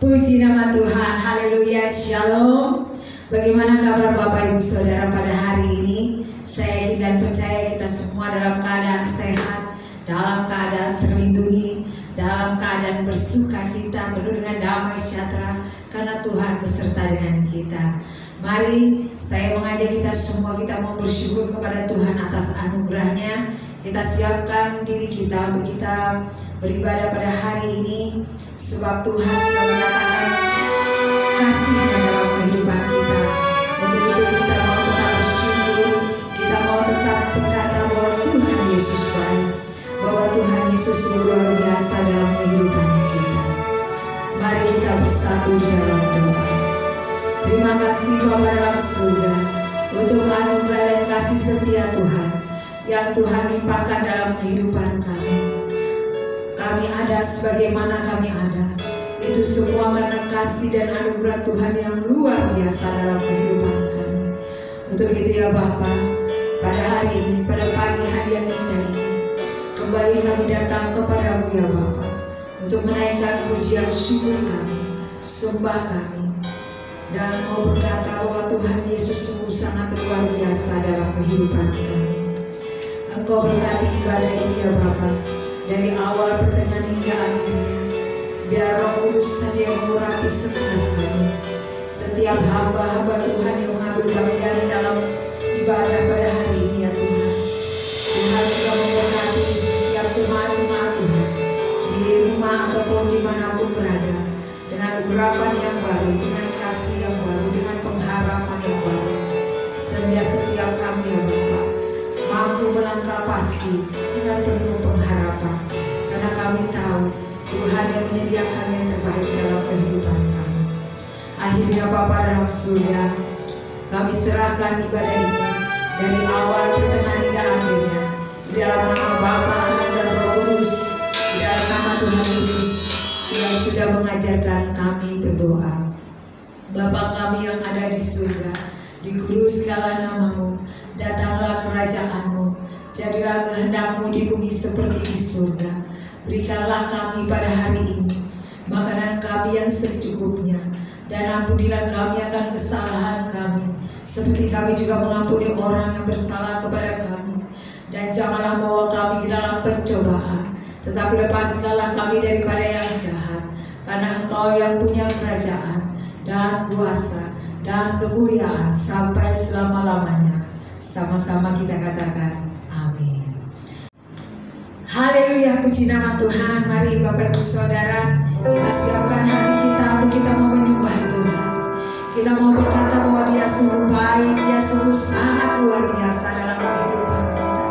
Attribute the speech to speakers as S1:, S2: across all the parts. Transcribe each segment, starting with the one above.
S1: Puji nama Tuhan, haleluya, shalom. Bagaimana kabar Bapak Ibu Saudara pada hari ini? Saya yakin dan percaya kita semua dalam keadaan sehat, dalam keadaan terlindungi, dalam keadaan bersuka cita, penuh dengan damai sejahtera, karena Tuhan beserta dengan kita. Mari saya mengajak kita semua, kita mau bersyukur kepada Tuhan atas anugerahnya. Kita siapkan diri kita untuk kita beribadah pada hari ini, sebab Tuhan sudah menyatakan kasih-Nya dalam kehidupan kita. Untuk itu kita mau tetap bersyukur, kita mau tetap berkata bahwa Tuhan Yesus baik, bahwa Tuhan Yesus luar biasa dalam kehidupan kita. Mari kita bersatu di dalam doa. Terima kasih Bapa dalam surga untuk anugerah dan kasih setia Tuhan yang Tuhan limpahkan dalam kehidupan kami. Kami ada sebagaimana kami ada, itu semua karena kasih dan anugerah Tuhan yang luar biasa dalam kehidupan kami. Untuk itu ya Bapa, pada hari ini, pada pagi hari yang indah ini, kembali kami datang kepadamu ya Bapa, untuk menaikkan pujian syukur kami, sembah kami, dan mau berkata bahwa Tuhan Yesus sungguh sangat luar biasa dalam kehidupan kami. Engkau berkati ibadah ini ya Bapa, dari awal pertengahan hingga akhirnya. Biar Roh Kudus saja yang mengurapi setiap kami, setiap hamba-hamba Tuhan yang mengambil bagian dalam ibadah pada hari ini ya Tuhan. Tuhan juga memberkati setiap jemaat-jemaat Tuhan di rumah ataupun dimanapun berada, dengan urapan yang baru, dengan kasih yang baru, dengan pengharapan yang baru. Sehingga setiap kami ya Bapa mampu melangkah pasti dengan penuh pengharapan, karena kami tahu Tuhan yang menyediakan yang terbaik dalam kehidupan kami. Akhirnya Bapa dalam surga, kami serahkan ibadah ini dari awal pertengahan hingga akhirnya, di dalam nama Bapa, Anak dan Roh Kudus, di dalam nama Tuhan Yesus yang sudah mengajarkan kami berdoa. Bapa kami yang ada di surga, dikuduskanlah namamu, datanglah kerajaan-Mu, jadilah kehendak-Mu di bumi seperti di surga. Berikanlah kami pada hari ini makanan kami yang secukupnya, dan ampunilah kami akan kesalahan kami, seperti kami juga mengampuni orang yang bersalah kepada kami. Dan janganlah bawa kami ke dalam pencobaan, tetapi lepaskanlah kami daripada yang jahat, karena Engkau yang punya kerajaan dan kuasa dan kemuliaan sampai selama-lamanya. Sama-sama kita katakan amin. Haleluya, puji nama Tuhan. Mari Bapak Ibu Saudara, kita siapkan hati kita untuk kita mau menyembah Tuhan. Kita mau berkata bahwa Dia sungguh baik, Dia sungguh sangat luar biasa dalam kehidupan kita.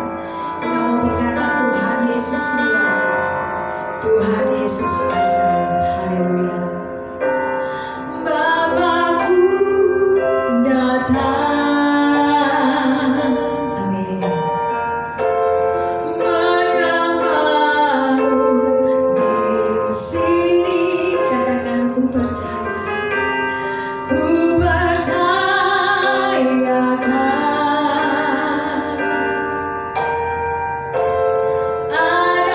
S1: Kita mau berkata Tuhan Yesus luar biasa, Tuhan Yesus ajaib. Haleluya.
S2: Ada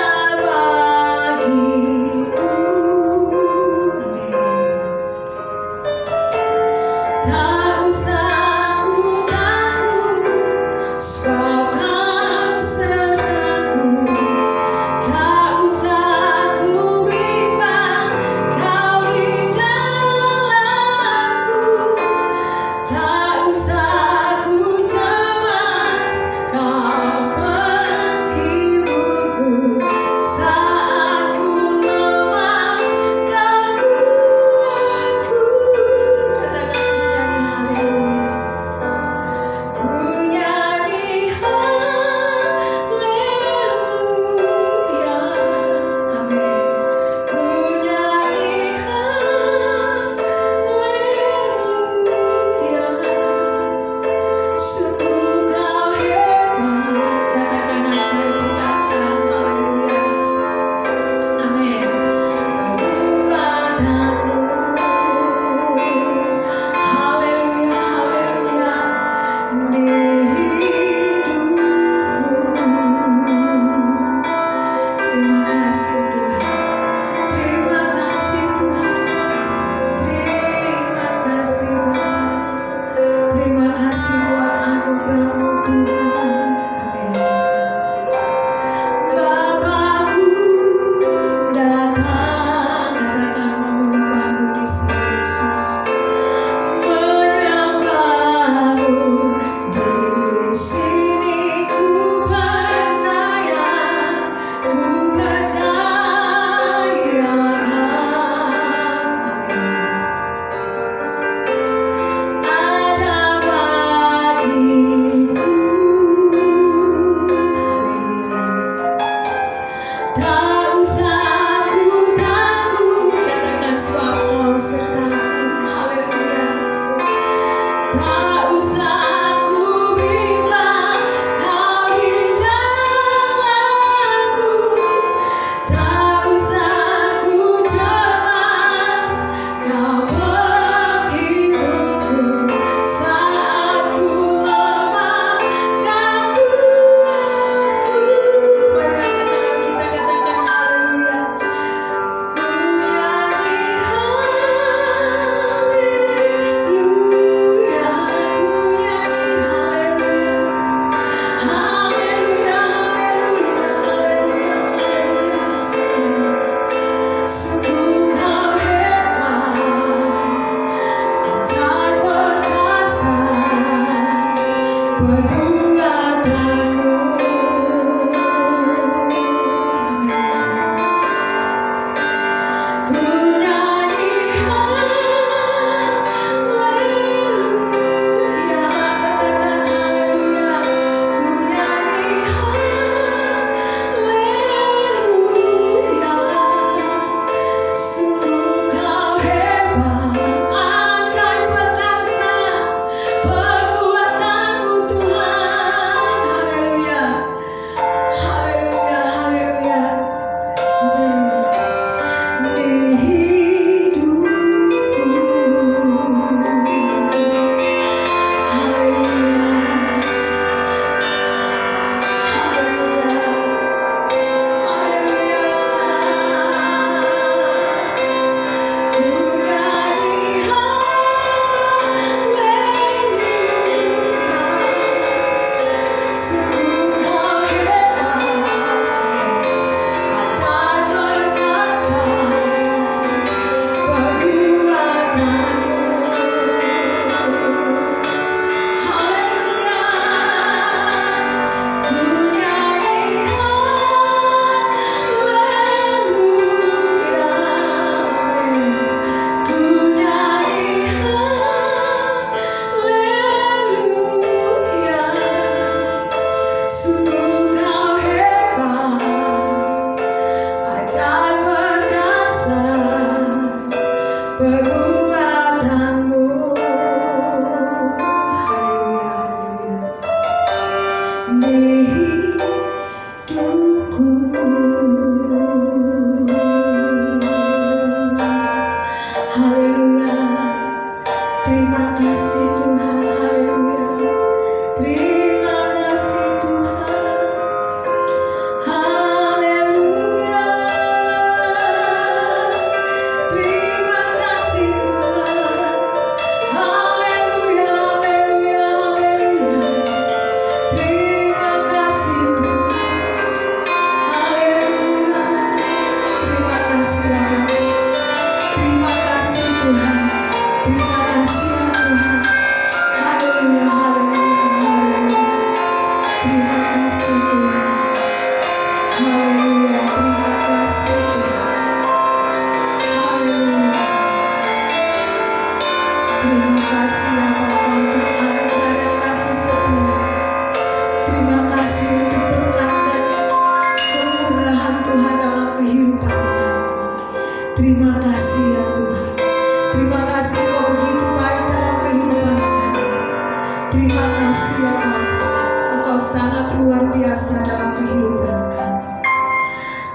S1: Terima kasih ya Bapa, Engkau sangat luar biasa dalam kehidupan kami.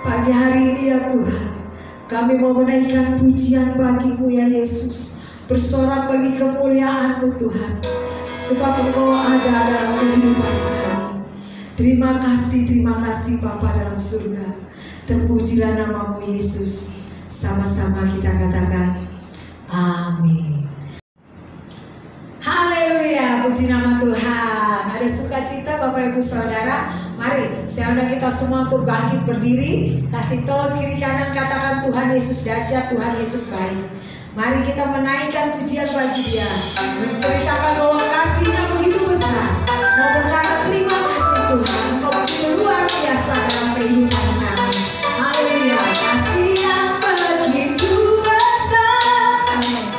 S1: Pagi hari ini ya Tuhan, kami mau menaikkan pujian bagi-Mu ya Yesus, bersorak bagi kemuliaan-Mu Tuhan, sebab Engkau ada dalam kehidupan kami. Terima kasih Bapa dalam surga. Terpujilah nama-Mu Yesus. Sama-sama kita katakan amin. Haleluya, puji nama Tuhan. Ada sukacita Bapak Ibu Saudara. Mari saya undang kita semua untuk bangkit berdiri, kasih tos kiri kanan, katakan Tuhan Yesus dahsyat, Tuhan Yesus baik. Mari kita menaikkan pujian bagi Dia, menceritakan bahwa kasih-Nya begitu besar, mau berkata terima kasih Tuhan, Engkau begitu luar biasa dalam kehidupan kami. Haleluya, kasih yang begitu besar, amin.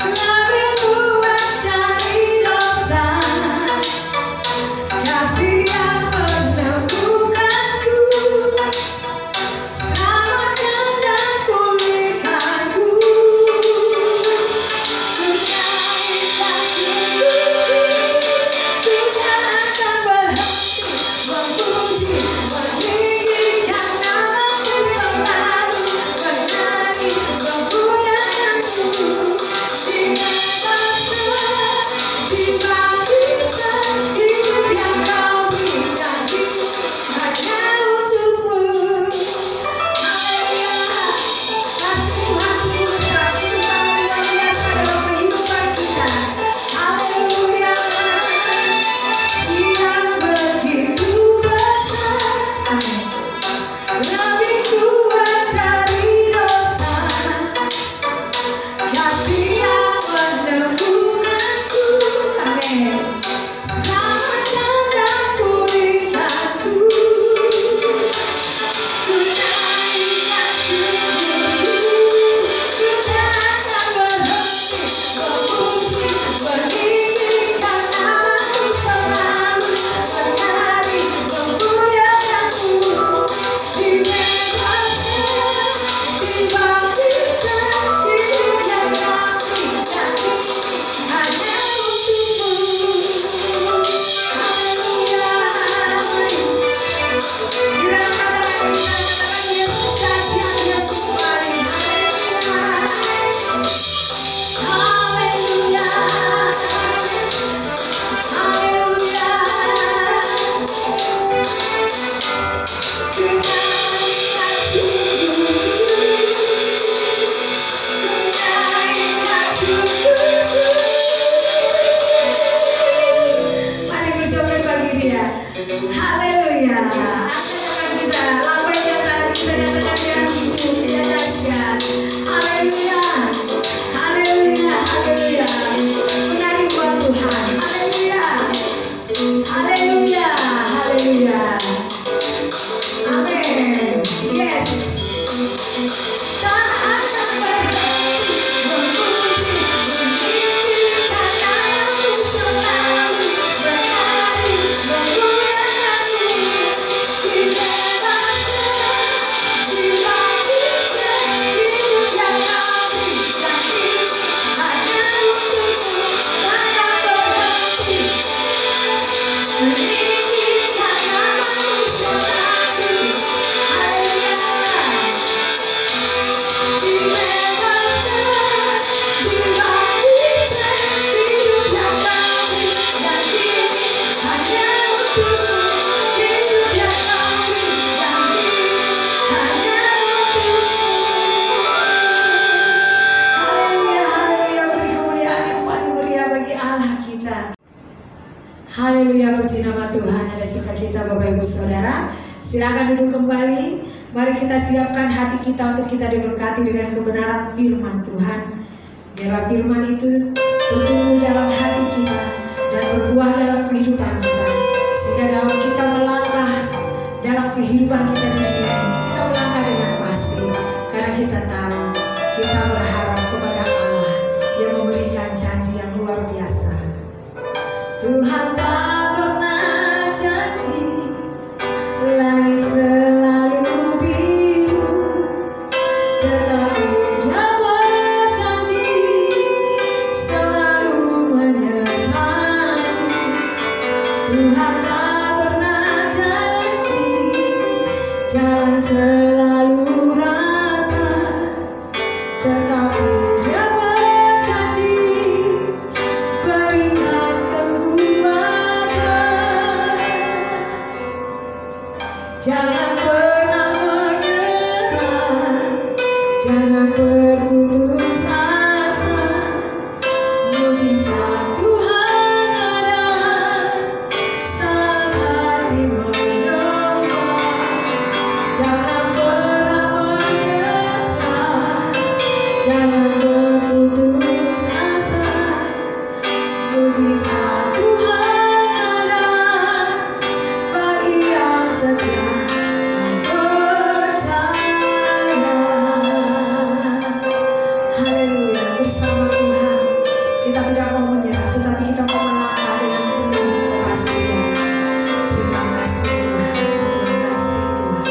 S1: Lebih luas dari dosa, kasih yang menemukanku, selamatkan dan pulihkanku. Ku naikkan syukur, ku tak akan berhenti memuji, meninggikan nama-Mu selalu, menari memuliakan-Mu. Dibebaskan, dibangkitkan, hidup yang Kau berikan hanya untuk-Mu. Haleluya, kasih Tuhan sungguh besar, sungguh sangat luar biasa dalam kehidupan kita. Haleluya, yang begitu besar, amin. Lebih kuat dari dosa, kasih yang menemukanku, amin. Selamatkan dan pulihkanku. Ku naikkan syukur, ku tak akan berhenti memuji, meninggikan nama-Mu selalu, menari memuliakan-Mu. Dibebaskan, dibangkitkan, hidup yang Kau berikan hanya untuk-Mu. Haleluya. Kita katakan Yesus dahsyat, Yesus baik. Haleluya. Haleluya. Ku naikkan syukur, ku naikkan syukur. Mari berjoget bagi Dia. Haleluya. Angkat kita, lambaikan tangan kita, katakan Dia hidup, Dia dahsyat. Haleluya. Haleluya. Haleluya. Menari buat Tuhan. Haleluya. Haleluya. Haleluya. Amin. Yes. Tak akan berhenti memuji, meninggikan nama-Mu selalu, menari memuliakan-Mu. Dibebaskan, dibangkitkan, hidup yang Kau berikan hanya untuk-Mu. Takkan berhenti meninggikan nama-Mu selalu. Haleluya. Dibebaskan, dibangkitkan, hidup yang Kau berikan hanya untuk-Mu. Hidup yang Kau berikan hanya untuk-Mu. Haleluya, haleluya, beri kemuliaan yang paling meriah bagi Allah kita. Haleluya, puji nama Tuhan. Ada sukacita Bapak Ibu Saudara. Silakan duduk kembali. Mari kita siapkan hati kita untuk kita diberkati dengan kebenaran firman Tuhan. Biarlah firman itu bertumbuh dalam hati kita dan berbuah dalam kehidupan kita, sehingga dalam kita melangkah dalam kehidupan kita di dunia ini, kita melangkah dengan pasti, karena kita tahu, kita berharap kepada Allah yang memberikan janji yang luar biasa. Tuhan tak pernah janji langit selalu biru, tetapi Dia berjanji selalu menyertai. Tuhan tak pernah janji jalan selalu rata, tetapi Dia berjanji berikan kekuatan. Jangan pernah menyerah, jangan berputus asa. Mujizat Tuhan ada saat hati menyembah. Jangan pernah menyerah, jangan berputus asa. Mujizat Tuhan ada bagi yang setia dan percaya. Haleluya, bersama Tuhan kita tidak mau menyerah, tetapi kita mau melangkah dengan penuh kepastian. Terima kasih Tuhan, terima kasih Tuhan.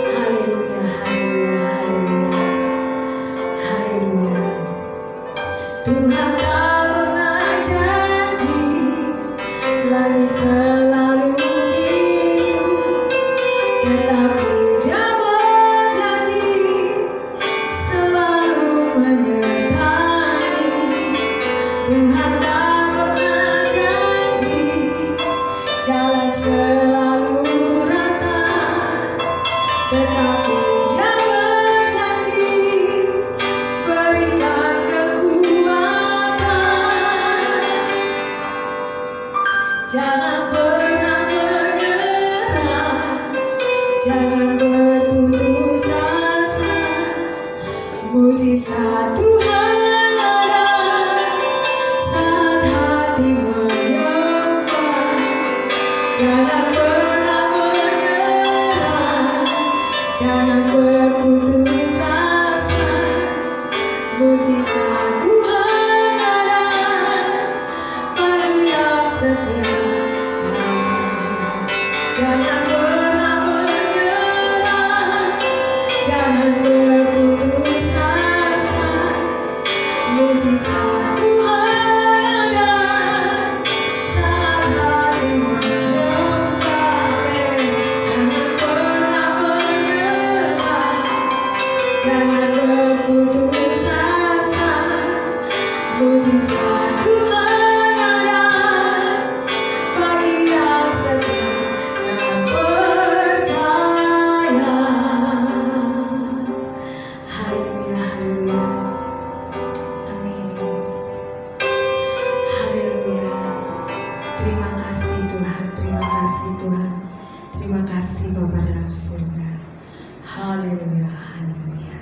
S1: Haleluya, haleluya, haleluya, haleluya. Tuhan tak pernah janji langit selalu biru, tetapi Dia berjanji selalu menyertai. Tuhan tak pernah janji jalan selalu rata, tetapi Dia berjanji berikan kekuatan. Jangan pernah menyerah, jangan berputus asa. Mujizat Tuhan ada saat hati menyembah. Jangan pernah menyerah, jangan berputus asa. Mujizat Tuhan ada bagi yang setia. Jangan pernah menyerah, jangan berputus asa. Mujizat Tuhan ada saat hati menyembah. Jangan pernah menyerah, jangan berputus asa. Mujizat Tuhan ada bagi yang setia dan percaya. Haleluya, haleluya. Amin. Haleluya. Terima kasih Tuhan, terima kasih Tuhan. Terima kasih Bapa dalam surga. Haleluya, haleluya.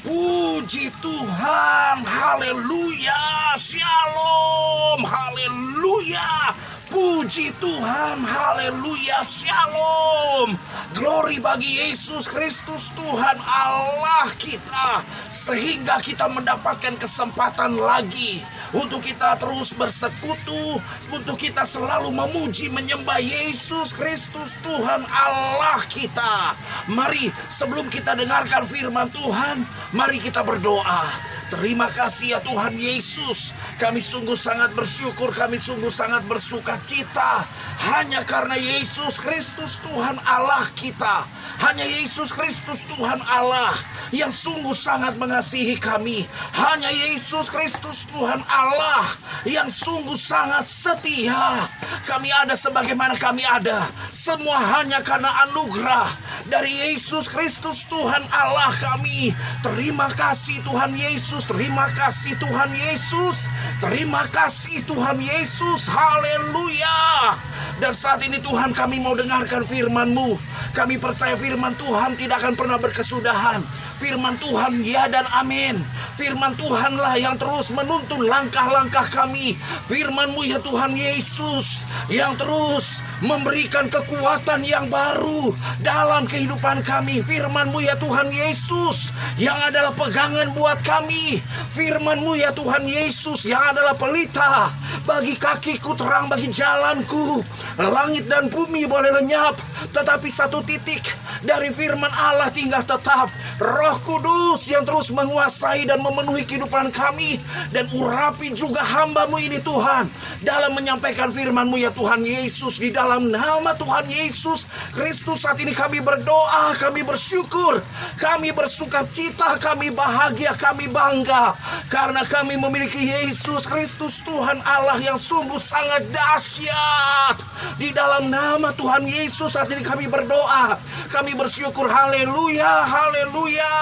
S2: Puji Tuhan, haleluya, shalom, haleluya. Puji Tuhan, haleluya, shalom. Glory bagi Yesus Kristus Tuhan Allah kita, sehingga kita mendapatkan kesempatan lagi untuk kita terus bersekutu, untuk kita selalu memuji menyembah Yesus Kristus Tuhan Allah kita. Mari sebelum kita dengarkan firman Tuhan, mari kita berdoa. Terima kasih ya Tuhan Yesus, kami sungguh sangat bersyukur, kami sungguh sangat bersuka cita hanya karena Yesus Kristus Tuhan Allah kita. Hanya Yesus Kristus Tuhan Allah yang sungguh sangat mengasihi kami. Hanya Yesus Kristus Tuhan Allah yang sungguh sangat setia. Kami ada sebagaimana kami ada, semua hanya karena anugerah dari Yesus Kristus Tuhan Allah kami. Terima kasih Tuhan Yesus, terima kasih Tuhan Yesus, terima kasih Tuhan Yesus, haleluya. Dan saat ini Tuhan, kami mau dengarkan firman-Mu. Kami percaya firman Tuhan tidak akan pernah berkesudahan. Firman Tuhan ya dan amin. Firman Tuhanlah yang terus menuntun langkah-langkah kami. Firman-Mu ya Tuhan Yesus, yang terus memberikan kekuatan yang baru dalam kehidupan kami. Firman-Mu ya Tuhan Yesus, yang adalah pegangan buat kami. Firman-Mu ya Tuhan Yesus, yang adalah pelita bagi kakiku, terang bagi jalanku. Langit dan bumi boleh lenyap, tetapi satu titik dari firman Allah tinggal tetap. Roh Kudus yang terus menguasai dan memenuhi kehidupan kami, dan urapi juga hamba-Mu ini Tuhan, dalam menyampaikan firman-Mu ya Tuhan Yesus. Di dalam nama Tuhan Yesus Kristus saat ini kami berdoa, kami bersyukur, kami bersukacita, kami bahagia, kami bangga, karena kami memiliki Yesus Kristus Tuhan Allah yang sungguh sangat dahsyat. Di dalam nama Tuhan Yesus saat ini kami berdoa, kami bersyukur. Haleluya, haleluya,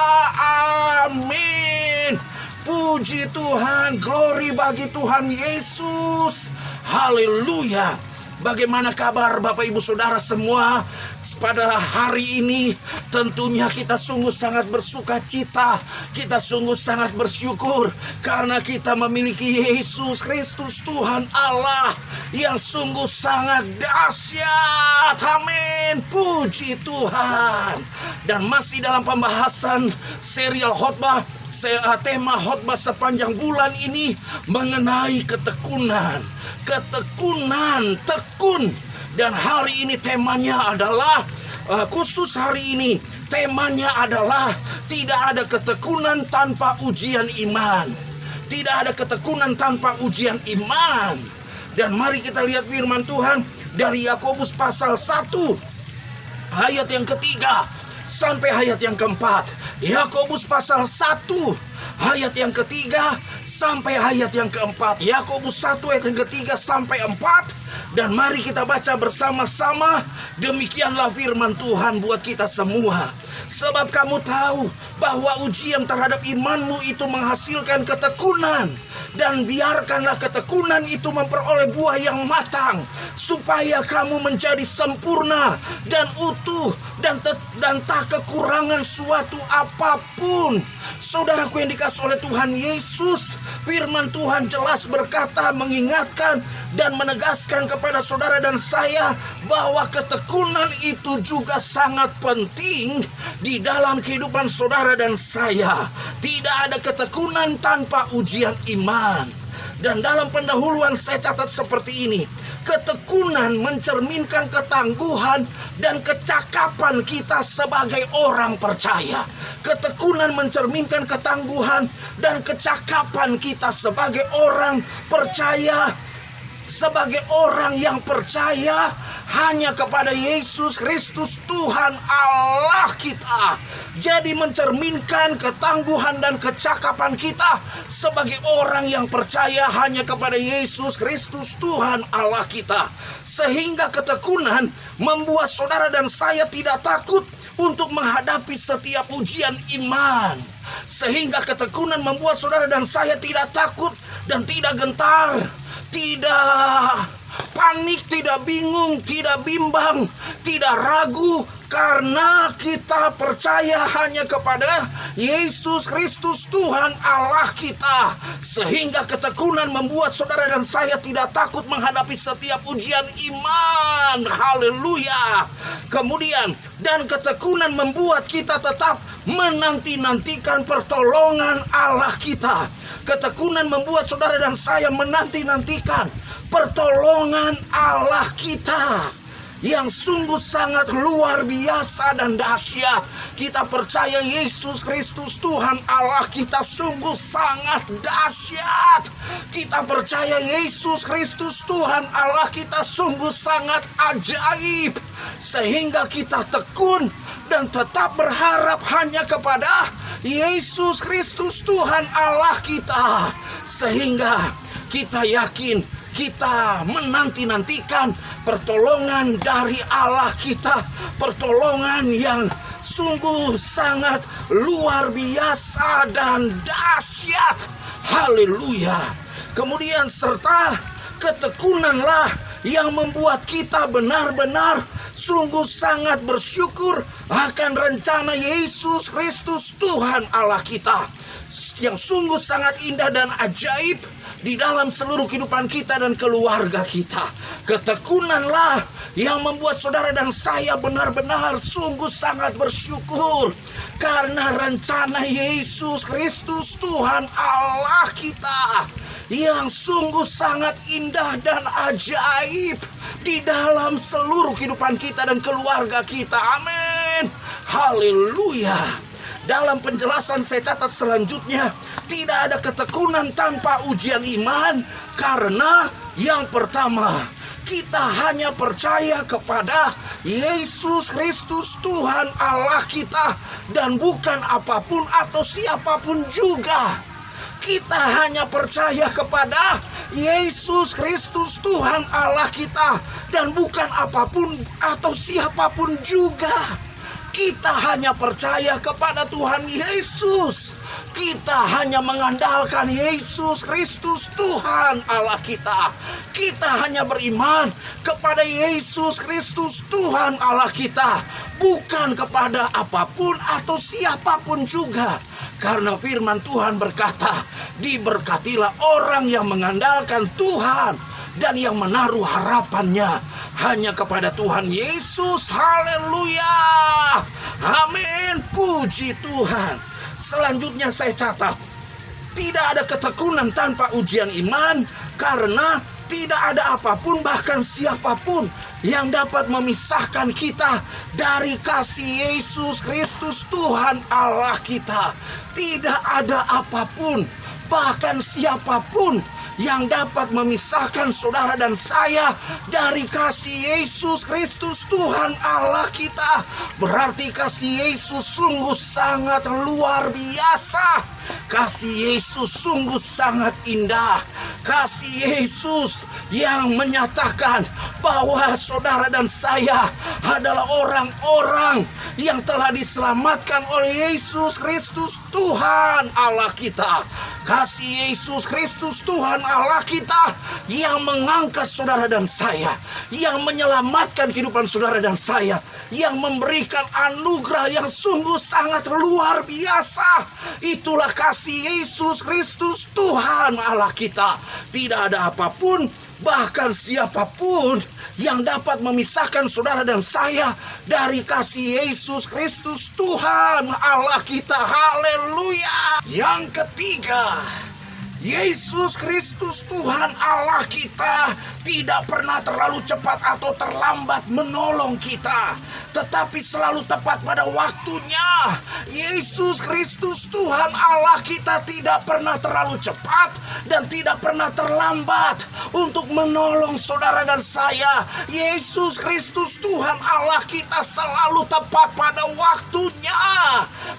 S2: amin. Puji Tuhan, glory bagi Tuhan Yesus. Haleluya. Bagaimana kabar Bapak Ibu Saudara semua? Pada hari ini tentunya kita sungguh sangat bersuka cita, kita sungguh sangat bersyukur, karena kita memiliki Yesus Kristus Tuhan Allah yang sungguh sangat dahsyat. Amin, puji Tuhan. Dan masih dalam pembahasan serial khotbah, tema khotbah sepanjang bulan ini mengenai ketekunan. Ketekunan, tekun. Dan hari ini temanya adalah, khusus hari ini temanya adalah tidak ada ketekunan tanpa ujian iman. Tidak ada ketekunan tanpa ujian iman. Dan mari kita lihat firman Tuhan dari Yakobus pasal 1 ayat yang ketiga sampai ayat yang keempat. Yakobus pasal 1 ayat yang ketiga sampai ayat yang keempat. Yakobus 1 ayat yang ketiga sampai 4. Dan mari kita baca bersama-sama. Demikianlah firman Tuhan buat kita semua. Sebab kamu tahu bahwa ujian terhadap imanmu itu menghasilkan ketekunan. Dan biarkanlah ketekunan itu memperoleh buah yang matang, supaya kamu menjadi sempurna dan utuh dan tak kekurangan suatu apapun. Saudaraku yang dikasihi oleh Tuhan Yesus, firman Tuhan jelas berkata, mengingatkan dan menegaskan kepada saudara dan saya bahwa ketekunan itu juga sangat penting di dalam kehidupan saudara dan saya. Tidak ada ketekunan tanpa ujian iman. Dan dalam pendahuluan saya catat seperti ini: ketekunan mencerminkan ketangguhan dan kecakapan kita sebagai orang percaya. Ketekunan mencerminkan ketangguhan dan kecakapan kita sebagai orang percaya, sebagai orang yang percaya hanya kepada Yesus Kristus Tuhan Allah kita. Jadi mencerminkan ketangguhan dan kecakapan kita sebagai orang yang percaya hanya kepada Yesus Kristus Tuhan Allah kita. Sehingga ketekunan membuat saudara dan saya tidak takut untuk menghadapi setiap ujian iman. Sehingga ketekunan membuat saudara dan saya tidak takut dan tidak gentar, tidak panik, tidak bingung, tidak bimbang, tidak ragu, karena kita percaya hanya kepada Yesus Kristus Tuhan Allah kita. Sehingga ketekunan membuat saudara dan saya tidak takut menghadapi setiap ujian iman. Haleluya. Kemudian, dan ketekunan membuat kita tetap menanti-nantikan pertolongan Allah kita. Ketekunan membuat saudara dan saya menanti-nantikan pertolongan Allah kita yang sungguh sangat luar biasa dan dahsyat. Kita percaya Yesus Kristus Tuhan Allah kita sungguh sangat dahsyat. Kita percaya Yesus Kristus Tuhan Allah kita sungguh sangat ajaib. Sehingga kita tekun dan tetap berharap hanya kepada Yesus Kristus Tuhan Allah kita. Sehingga kita yakin, kita menanti-nantikan pertolongan dari Allah kita, pertolongan yang sungguh sangat luar biasa dan dahsyat. Haleluya. Kemudian serta ketekunanlah yang membuat kita benar-benar sungguh sangat bersyukur akan rencana Yesus Kristus Tuhan Allah kita, yang sungguh sangat indah dan ajaib di dalam seluruh kehidupan kita dan keluarga kita. Ketekunanlah yang membuat saudara dan saya benar-benar sungguh sangat bersyukur karena rencana Yesus Kristus Tuhan Allah kita yang sungguh sangat indah dan ajaib di dalam seluruh kehidupan kita dan keluarga kita. Amin. Haleluya. Dalam penjelasan saya catat selanjutnya, tidak ada ketekunan tanpa ujian iman. Karena yang pertama, kita hanya percaya kepada Yesus Kristus Tuhan Allah kita, dan bukan apapun atau siapapun juga. Kita hanya percaya kepada Yesus Kristus Tuhan Allah kita, dan bukan apapun atau siapapun juga. Kita hanya percaya kepada Tuhan Yesus. Kita hanya mengandalkan Yesus Kristus Tuhan Allah kita. Kita hanya beriman kepada Yesus Kristus Tuhan Allah kita, bukan kepada apapun atau siapapun juga. Karena firman Tuhan berkata, diberkatilah orang yang mengandalkan Tuhan dan yang menaruh harapannya hanya kepada Tuhan Yesus. Haleluya. Amin. Puji Tuhan. Selanjutnya saya catat, tidak ada ketekunan tanpa ujian iman. Karena tidak ada apapun bahkan siapapun yang dapat memisahkan kita dari kasih Yesus Kristus Tuhan Allah kita. Tidak ada apapun bahkan siapapun yang dapat memisahkan saudara dan saya dari kasih Yesus Kristus Tuhan Allah kita. Berarti kasih Yesus sungguh sangat luar biasa. Kasih Yesus sungguh sangat indah. Kasih Yesus yang menyatakan bahwa saudara dan saya adalah orang-orang yang telah diselamatkan oleh Yesus Kristus Tuhan Allah kita. Kasih Yesus Kristus Tuhan Allah kita yang mengangkat saudara dan saya, yang menyelamatkan kehidupan saudara dan saya, yang memberikan anugerah yang sungguh sangat luar biasa. Itulah kasih Yesus Kristus Tuhan Allah kita. Tidak ada apapun bahkan siapapun yang dapat memisahkan saudara dan saya dari kasih Yesus Kristus Tuhan Allah kita. Haleluya. Yang ketiga, Yesus Kristus Tuhan Allah kita tidak pernah terlalu cepat atau terlambat menolong kita, tetapi selalu tepat pada waktunya. Yesus Kristus Tuhan Allah kita tidak pernah terlalu cepat dan tidak pernah terlambat untuk menolong saudara dan saya. Yesus Kristus Tuhan Allah kita selalu tepat pada waktunya.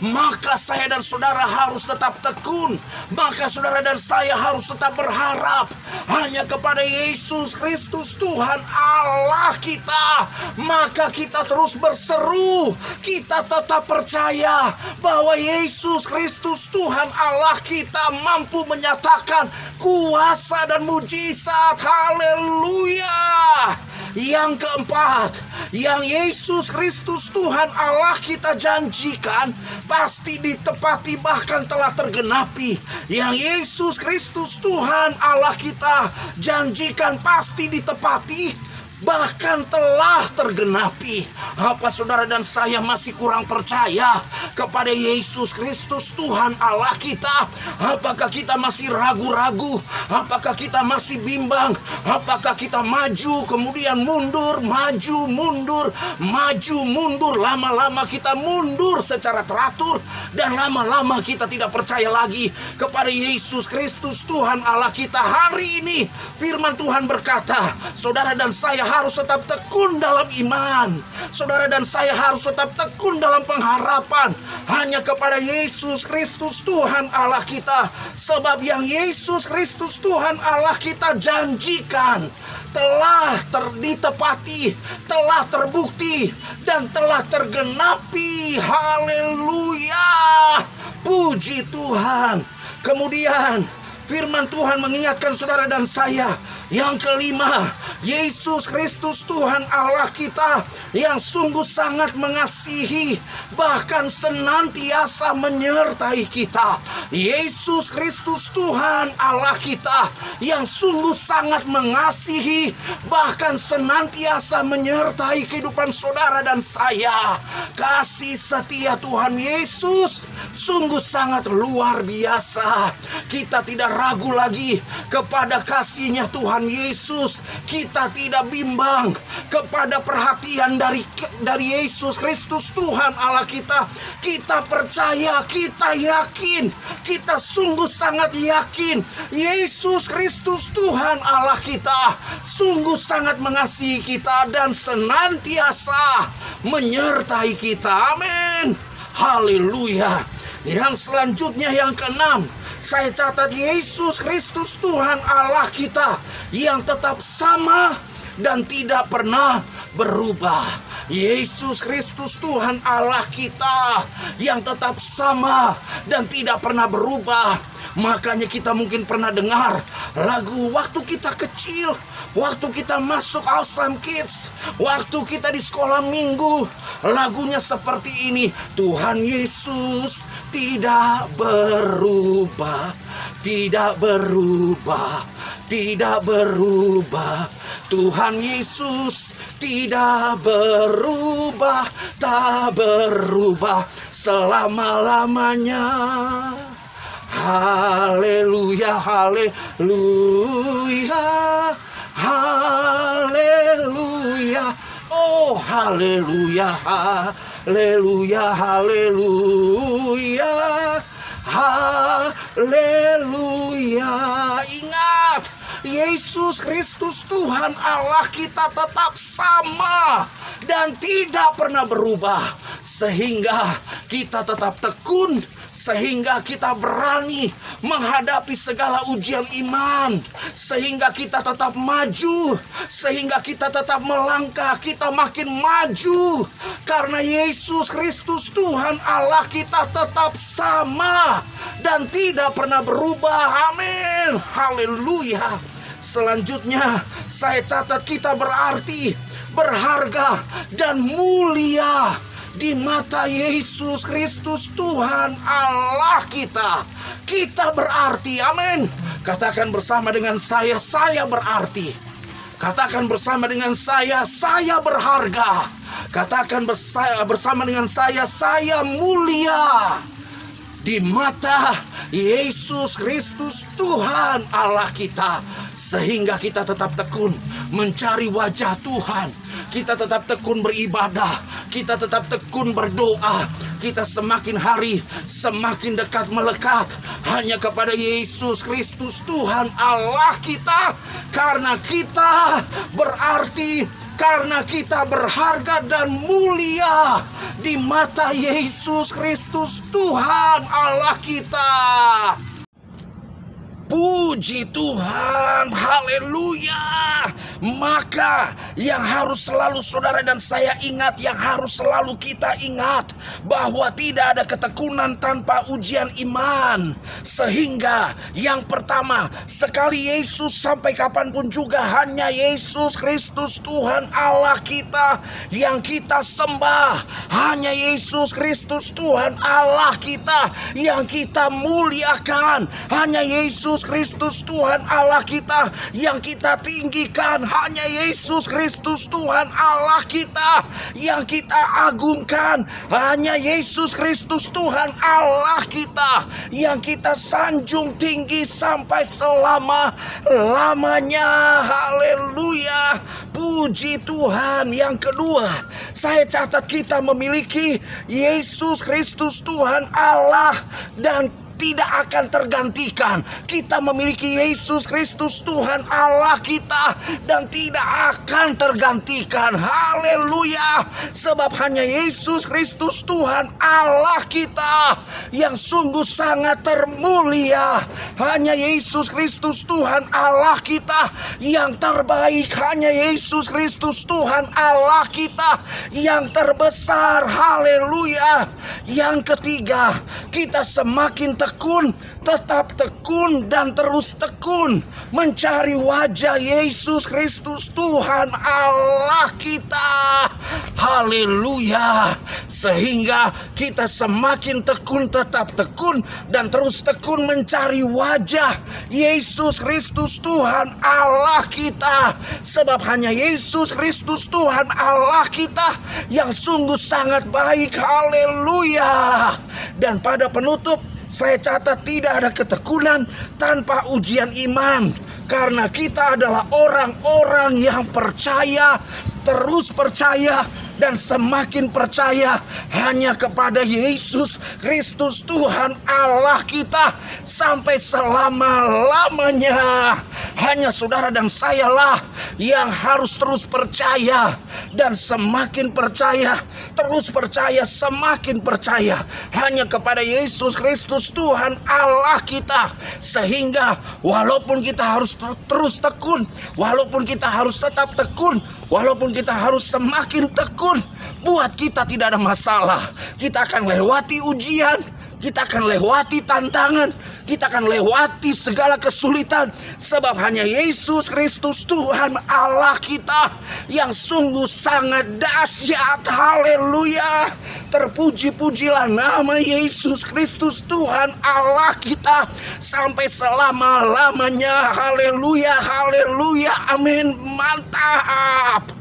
S2: Maka saya dan saudara harus tetap tekun. Maka saudara dan saya harus tetap berharap hanya kepada Yesus Kristus Tuhan Allah kita. Maka kita terus berseru, kita tetap percaya bahwa Yesus Kristus Tuhan Allah kita mampu menyatakan kuasa dan mujizat. Haleluya. Yang keempat, yang Yesus Kristus Tuhan Allah kita janjikan pasti ditepati, bahkan telah tergenapi. Yang Yesus Kristus Tuhan Allah kita janjikan pasti ditepati, bahkan telah tergenapi. Apa saudara dan saya masih kurang percaya kepada Yesus Kristus Tuhan Allah kita? Apakah kita masih ragu-ragu? Apakah kita masih bimbang? Apakah kita maju kemudian mundur, maju mundur, maju mundur? Lama-lama kita mundur secara teratur, dan lama-lama kita tidak percaya lagi kepada Yesus Kristus Tuhan Allah kita. Hari ini firman Tuhan berkata, saudara dan saya harus tetap tekun dalam iman. Saudara dan saya harus tetap tekun dalam pengharapan hanya kepada Yesus Kristus Tuhan Allah kita. Sebab yang Yesus Kristus Tuhan Allah kita janjikan telah ditepati, telah terbukti, dan telah tergenapi. Haleluya. Puji Tuhan. Kemudian firman Tuhan mengingatkan saudara dan saya, yang kelima, Yesus Kristus Tuhan Allah kita yang sungguh sangat mengasihi, bahkan senantiasa menyertai kita. Yesus Kristus Tuhan Allah kita yang sungguh sangat mengasihi, bahkan senantiasa menyertai kehidupan saudara dan saya. Kasih setia Tuhan Yesus sungguh sangat luar biasa. Kita tidak ragu lagi kepada kasih-Nya Tuhan Yesus. Kita tidak bimbang kepada perhatian dari Yesus Kristus Tuhan Allah kita. Kita percaya, kita yakin, kita sungguh sangat yakin Yesus Kristus Tuhan Allah kita sungguh sangat mengasihi kita dan senantiasa menyertai kita. Amin. Haleluya. Yang selanjutnya, yang keenam, saya catat Yesus Kristus Tuhan Allah kita yang tetap sama dan tidak pernah berubah. Yesus Kristus Tuhan Allah kita yang tetap sama dan tidak pernah berubah. Makanya kita mungkin pernah dengar lagu waktu kita kecil, waktu kita masuk Awesome Kids, waktu kita di sekolah minggu. Lagunya seperti ini: Tuhan Yesus tidak berubah, tidak berubah, tidak berubah. Tuhan Yesus tidak berubah, tak berubah selama-lamanya. Haleluya, haleluya, haleluya. Oh, haleluya, haleluya, haleluya, haleluya. Ingat, Yesus Kristus Tuhan Allah kita tetap sama dan tidak pernah berubah, sehingga kita tetap tekun, sehingga kita berani menghadapi segala ujian iman, sehingga kita tetap maju, sehingga kita tetap melangkah, kita makin maju karena Yesus Kristus Tuhan Allah kita tetap sama dan tidak pernah berubah. Amin. Haleluya. Selanjutnya saya catat kita berarti, berharga dan mulia di mata Yesus Kristus Tuhan Allah kita. Kita berarti. Amin. Katakan bersama dengan saya berarti. Katakan bersama dengan saya berharga. Katakan bersama dengan saya mulia di mata Yesus Kristus Tuhan Allah kita. Sehingga kita tetap tekun mencari wajah Tuhan, kita tetap tekun beribadah, kita tetap tekun berdoa. Kita semakin hari semakin dekat melekat hanya kepada Yesus Kristus Tuhan Allah kita. Karena kita berarti, karena kita berharga dan mulia di mata Yesus Kristus Tuhan Allah kita. Puji Tuhan, haleluya. Maka yang harus selalu saudara dan saya ingat, yang harus selalu kita ingat, bahwa tidak ada ketekunan tanpa ujian iman. Sehingga yang pertama, sekali Yesus sampai kapanpun juga hanya Yesus Kristus Tuhan Allah kita yang kita sembah. Hanya Yesus Kristus Tuhan Allah kita yang kita muliakan. Hanya Yesus Kristus Tuhan Allah kita yang kita tinggikan. Hanya Yesus Kristus Tuhan Allah kita yang kita agungkan. Hanya Yesus Kristus Tuhan Allah kita yang kita sanjung tinggi sampai selama-lamanya. Haleluya. Puji Tuhan. Yang kedua, saya catat kita memiliki Yesus Kristus Tuhan Allah dan tidak akan tergantikan. Kita memiliki Yesus Kristus Tuhan Allah kita dan tidak akan tergantikan. Haleluya. Sebab hanya Yesus Kristus Tuhan Allah kita yang sungguh sangat termulia. Hanya Yesus Kristus Tuhan Allah kita yang terbaik. Hanya Yesus Kristus Tuhan Allah kita yang terbesar. Haleluya. Yang ketiga, kita semakin tekun tekun, tetap tekun dan terus tekun mencari wajah Yesus Kristus Tuhan Allah kita. Haleluya. Sehingga kita semakin tekun, tetap tekun dan terus tekun mencari wajah Yesus Kristus Tuhan Allah kita. Sebab hanya Yesus Kristus Tuhan Allah kita yang sungguh sangat baik. Haleluya. Dan pada penutup, saya catat tidak ada ketekunan tanpa ujian iman. Karena kita adalah orang-orang yang percaya, terus percaya, dan semakin percaya hanya kepada Yesus Kristus Tuhan Allah kita sampai selama-lamanya. Hanya saudara dan sayalah yang harus terus percaya dan semakin percaya, terus percaya, semakin percaya hanya kepada Yesus Kristus Tuhan Allah kita. Sehingga walaupun kita harus terus tekun, walaupun kita harus tetap tekun, walaupun kita harus semakin tekun, buat kita tidak ada masalah. Kita akan lewati ujian, kita akan lewati tantangan, kita akan lewati segala kesulitan. Sebab hanya Yesus Kristus Tuhan Allah kita yang sungguh sangat dahsyat. Haleluya. Terpuji-pujilah nama Yesus Kristus Tuhan Allah kita sampai selama-lamanya. Haleluya, haleluya, amin. Mantap.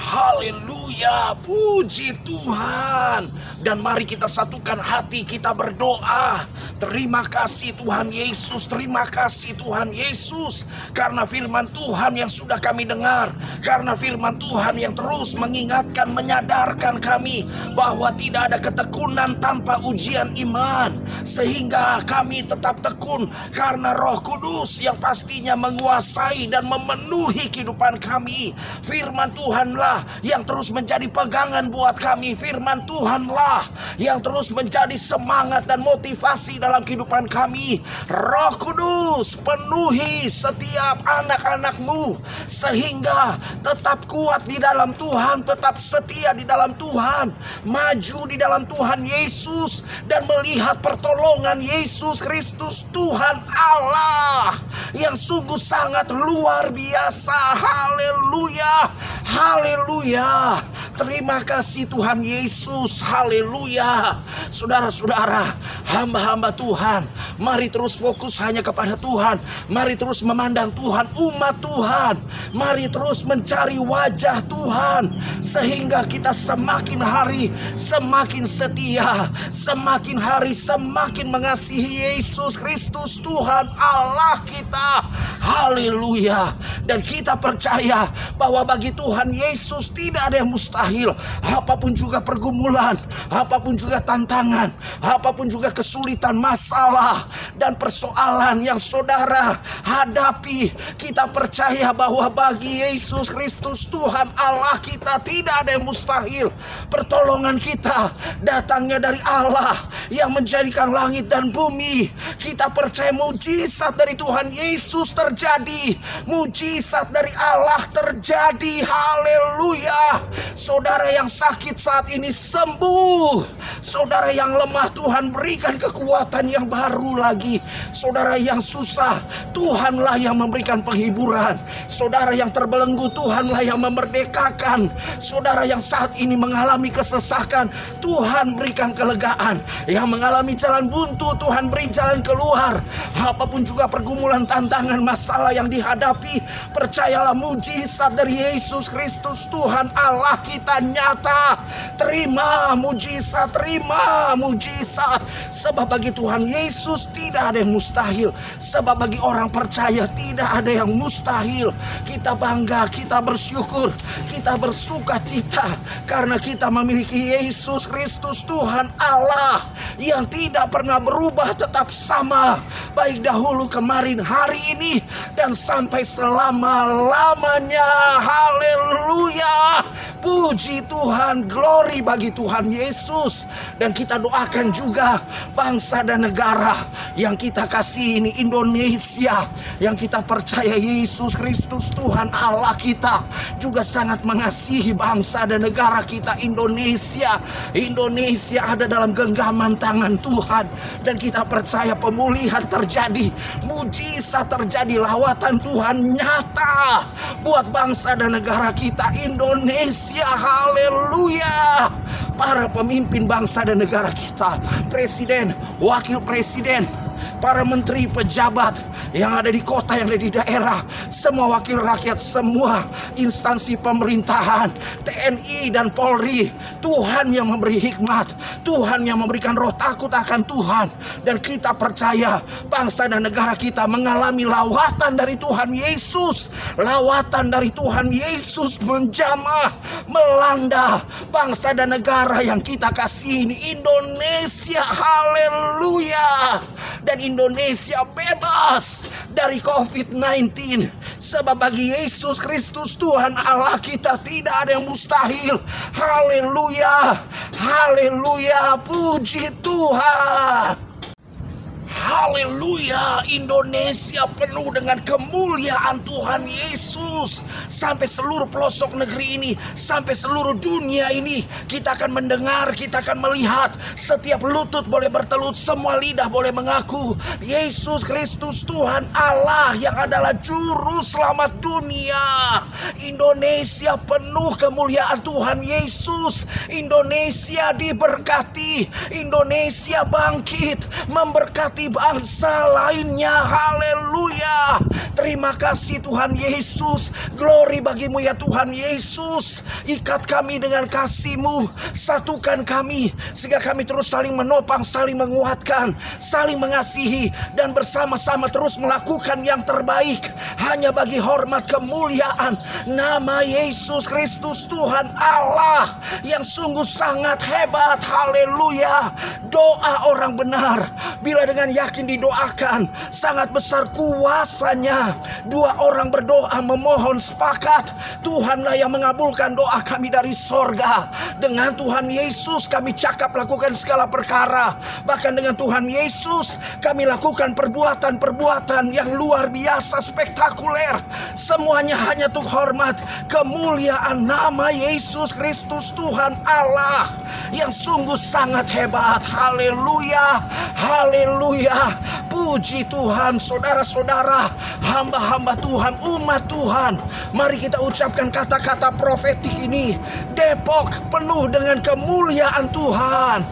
S2: Haleluya, puji Tuhan. Dan mari kita satukan hati, kita berdoa. Terima kasih Tuhan Yesus, terima kasih Tuhan Yesus, karena firman Tuhan yang sudah kami dengar, karena firman Tuhan yang terus mengingatkan, menyadarkan kami bahwa tidak ada ketekunan tanpa ujian iman. Sehingga kami tetap tekun karena Roh Kudus yang pastinya menguasai dan memenuhi kehidupan kami. Firman Tuhanlah yang terus menjadi pegangan buat kami. Firman Tuhanlah yang terus menjadi semangat dan motivasi dalam kehidupan kami. Roh Kudus, penuhi setiap anak-anak-Mu sehingga tetap kuat di dalam Tuhan, tetap setia di dalam Tuhan, maju di dalam Tuhan Yesus, dan melihat pertolongan Yesus Kristus Tuhan Allah yang sungguh sangat luar biasa. Haleluya, haleluya. Terima kasih Tuhan Yesus. Haleluya. Saudara-saudara, hamba-hamba Tuhan, mari terus fokus hanya kepada Tuhan. Mari terus memandang Tuhan, umat Tuhan. Mari terus mencari wajah Tuhan sehingga kita semakin hari semakin setia, semakin hari semakin mengasihi Yesus Kristus Tuhan Allah kita. Haleluya. Dan kita percaya bahwa bagi Tuhan Yesus tidak ada yang mustahil. Apapun juga pergumulan, apapun juga tantangan, apapun juga kesulitan, masalah dan persoalan yang saudara hadapi, kita percaya bahwa bagi Yesus Kristus Tuhan Allah kita tidak ada yang mustahil. Pertolongan kita datangnya dari Allah yang menjadikan langit dan bumi. Kita percaya mujizat dari Tuhan Yesus terjadi, mujizat dari Allah terjadi. Haleluya. Saudara yang sakit saat ini sembuh. Saudara yang lemah, Tuhan berikan kekuatan yang baru lagi. Saudara yang susah, Tuhanlah yang memberikan penghiburan. Saudara yang terbelenggu, Tuhanlah yang memerdekakan. Saudara yang saat ini mengalami kesesakan, Tuhan berikan kelegaan. Yang mengalami jalan buntu, Tuhan beri jalan keluar. Apapun juga pergumulan, tantangan, masalah yang dihadapi, percayalah mujizat dari Yesus Kristus Tuhan Allah kita nyata. Terima mujizat, terima mujizat. Sebab bagi Tuhan Yesus tidak ada yang mustahil. Sebab bagi orang percaya tidak ada yang mustahil. Kita bangga, kita bersyukur, kita bersuka cita karena kita memiliki Yesus Kristus Tuhan Allah yang tidak pernah berubah, tetap sama, baik dahulu, kemarin, hari ini, dan sampai selama selama-lamanya. Haleluya. Puji Tuhan, glory bagi Tuhan Yesus. Dan kita doakan juga bangsa dan negara yang kita kasih ini, Indonesia, yang kita percaya Yesus Kristus Tuhan Allah kita juga sangat mengasihi bangsa dan negara kita Indonesia. Indonesia ada dalam genggaman tangan Tuhan, dan kita percaya pemulihan terjadi, mujizat terjadi, lawatan Tuhan nyata buat bangsa dan negara kita Indonesia. Haleluya. Para pemimpin bangsa dan negara kita, presiden, wakil presiden, para menteri, pejabat yang ada di kota, yang ada di daerah, semua wakil rakyat, semua instansi pemerintahan, TNI dan Polri, Tuhan yang memberi hikmat, Tuhan yang memberikan roh takut akan Tuhan. Dan kita percaya bangsa dan negara kita mengalami lawatan dari Tuhan Yesus. Lawatan dari Tuhan Yesus menjamah, melanda bangsa dan negara yang kita kasih ini, Indonesia. Haleluya. Dan Indonesia bebas dari COVID-19. Sebab bagi Yesus Kristus Tuhan Allah kita tidak ada yang mustahil. Haleluya. Haleluya. Puji Tuhan. Haleluya. Indonesia penuh dengan kemuliaan Tuhan Yesus. Sampai seluruh pelosok negeri ini, sampai seluruh dunia ini, kita akan mendengar, kita akan melihat. Setiap lutut boleh bertelut, semua lidah boleh mengaku Yesus Kristus Tuhan Allah yang adalah juru selamat dunia. Indonesia penuh kemuliaan Tuhan Yesus. Indonesia diberkati. Indonesia bangkit memberkati bangsa lainnya. Haleluya. Terima kasih Tuhan Yesus. Glory bagimu ya Tuhan Yesus. Ikat kami dengan kasih-Mu, satukan kami sehingga kami terus saling menopang, saling menguatkan, saling mengasihi, dan bersama-sama terus melakukan yang terbaik hanya bagi hormat kemuliaan nama Yesus Kristus Tuhan Allah yang sungguh sangat hebat. Haleluya. Doa orang benar bila dengan yakin didoakan, sangat besar kuasanya. Dua orang berdoa memohon sepakat, Tuhanlah yang mengabulkan doa kami dari sorga. Dengan Tuhan Yesus kami cakap lakukan segala perkara. Bahkan dengan Tuhan Yesus kami lakukan perbuatan-perbuatan yang luar biasa, spektakuler. Semuanya hanya untuk hormat kemuliaan nama Yesus Kristus Tuhan Allah yang sungguh sangat hebat. Haleluya. Haleluya. Puji Tuhan. Saudara-saudara, hamba-hamba Tuhan, umat Tuhan, mari kita ucapkan kata-kata profetik ini. Depok penuh dengan kemuliaan Tuhan.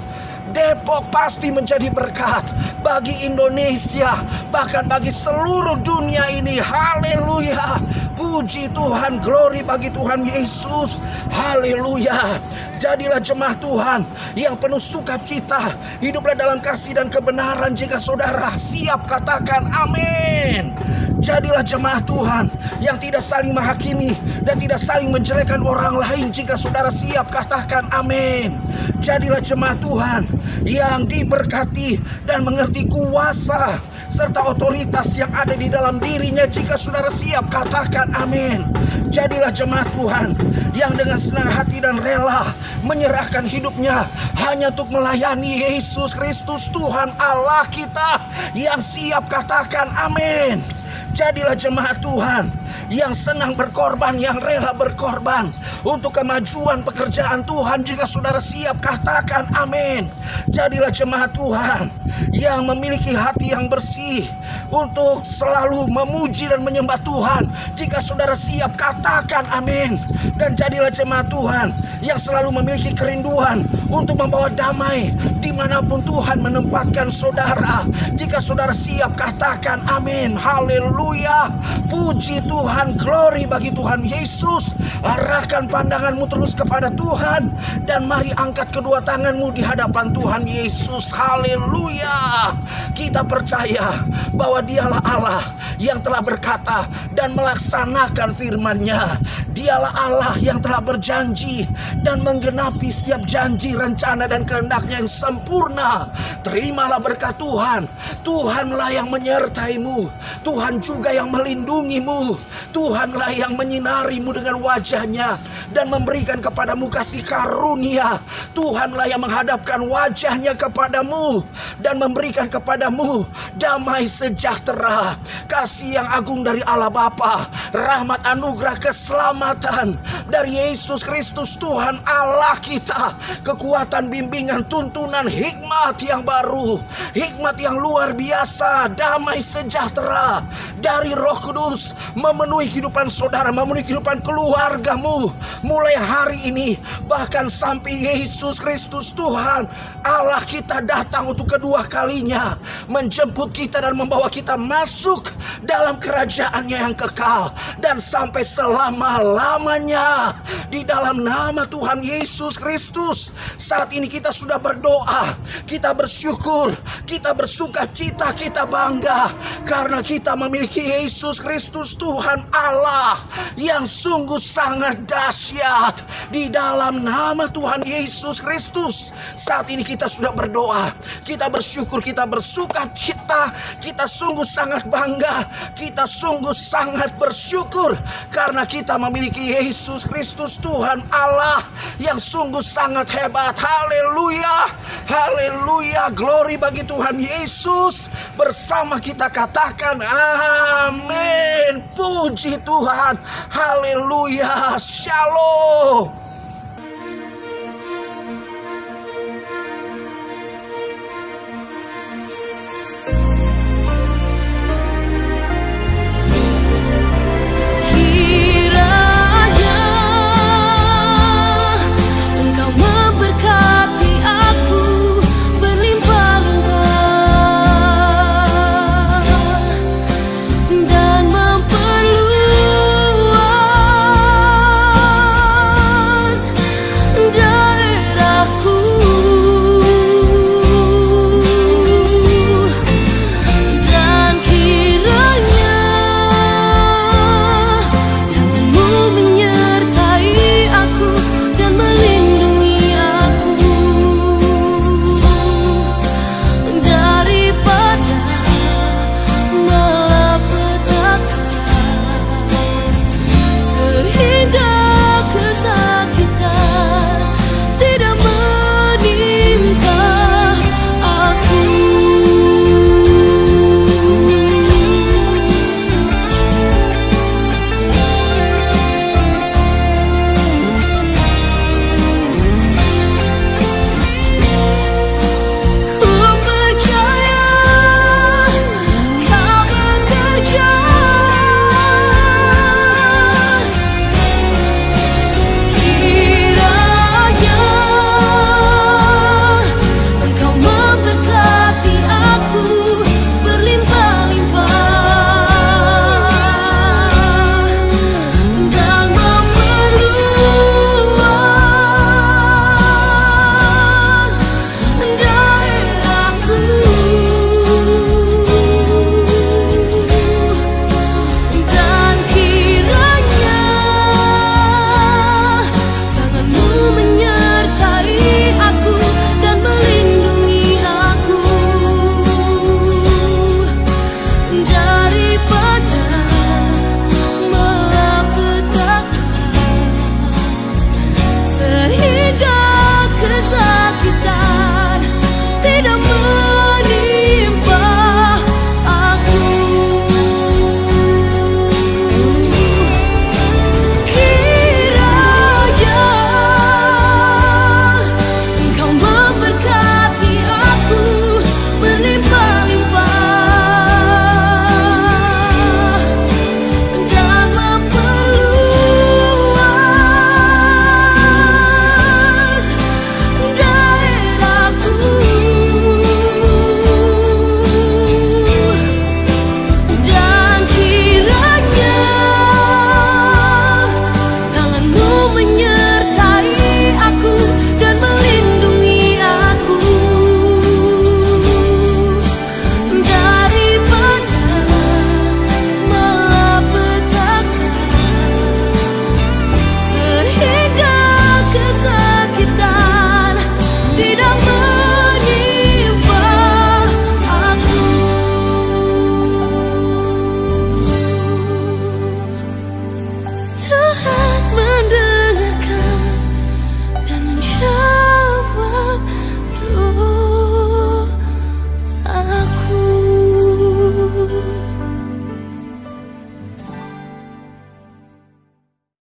S2: Depok pasti menjadi berkat bagi Indonesia, bahkan bagi seluruh dunia ini. Haleluya. Puji Tuhan, glory bagi Tuhan Yesus. Haleluya. Jadilah jemaah Tuhan yang penuh sukacita. Hiduplah dalam kasih dan kebenaran. Jika saudara siap, katakan amin. Jadilah jemaah Tuhan yang tidak saling menghakimi dan tidak saling menjelekkan orang lain. Jika saudara siap, katakan amin. Jadilah jemaah Tuhan yang diberkati dan mengerti kuasa serta otoritas yang ada di dalam dirinya. Jika saudara siap, katakan amin. Jadilah jemaah Tuhan yang dengan senang hati dan rela menyerahkan hidupnya hanya untuk melayani Yesus Kristus Tuhan Allah kita yang siap, katakan amin. Jadilah jemaat Tuhan yang senang berkorban, yang rela berkorban untuk kemajuan pekerjaan Tuhan. Jika saudara siap, katakan amin. Jadilah jemaat Tuhan yang memiliki hati yang bersih untuk selalu memuji dan menyembah Tuhan. Jika saudara siap, katakan amin. Dan jadilah jemaat Tuhan yang selalu memiliki kerinduan untuk membawa damai dimanapun Tuhan menempatkan saudara. Jika saudara siap, katakan amin. Haleluya. Puji Tuhan, glory bagi Tuhan Yesus. Arahkan pandanganmu terus kepada Tuhan dan mari angkat kedua tanganmu di hadapan Tuhan Yesus. Haleluya. Kita percaya bahwa bahwa Dialah Allah yang telah berkata dan melaksanakan firman-Nya. Dialah Allah yang telah berjanji dan menggenapi setiap janji, rencana dan kehendak-Nya yang sempurna. Terimalah berkat Tuhan. Tuhanlah yang menyertai-Mu. Tuhan juga yang melindungi-Mu. Tuhanlah yang menyinari-Mu dengan wajah-Nya dan memberikan kepadamu kasih karunia. Tuhanlah yang menghadapkan wajah-Nya kepadamu dan memberikan kepadamu damai sejahtera. Kasih yang agung dari Allah Bapa, rahmat, anugerah, keselamatan dari Yesus Kristus Tuhan Allah kita, kekuatan, bimbingan, tuntunan, hikmat yang baru, hikmat yang luar biasa, damai sejahtera dari Roh Kudus memenuhi kehidupan saudara, memenuhi kehidupan keluargamu mulai hari ini, bahkan sampai Yesus Kristus Tuhan Allah kita datang untuk kedua kalinya, menjemput kita dan membawa kita masuk dalam kerajaan-Nya yang kekal dan sampai selama-lamanya. Di dalam nama Tuhan Yesus Kristus, saat ini kita sudah berdoa, kita bersyukur, kita bersuka cita, kita bangga karena kita memiliki Yesus Kristus Tuhan Allah yang sungguh sangat dahsyat. Di dalam nama Tuhan Yesus Kristus, saat ini kita sudah berdoa, kita bersyukur, kita bersuka cita, kita sungguh sangat bangga, kita sungguh sangat bersyukur karena kita memiliki Yesus Kristus Tuhan Allah yang sungguh sangat hebat. Haleluya, haleluya, glory bagi Tuhan Yesus. Bersama kita katakan amin. Puji Tuhan, haleluya, shalom.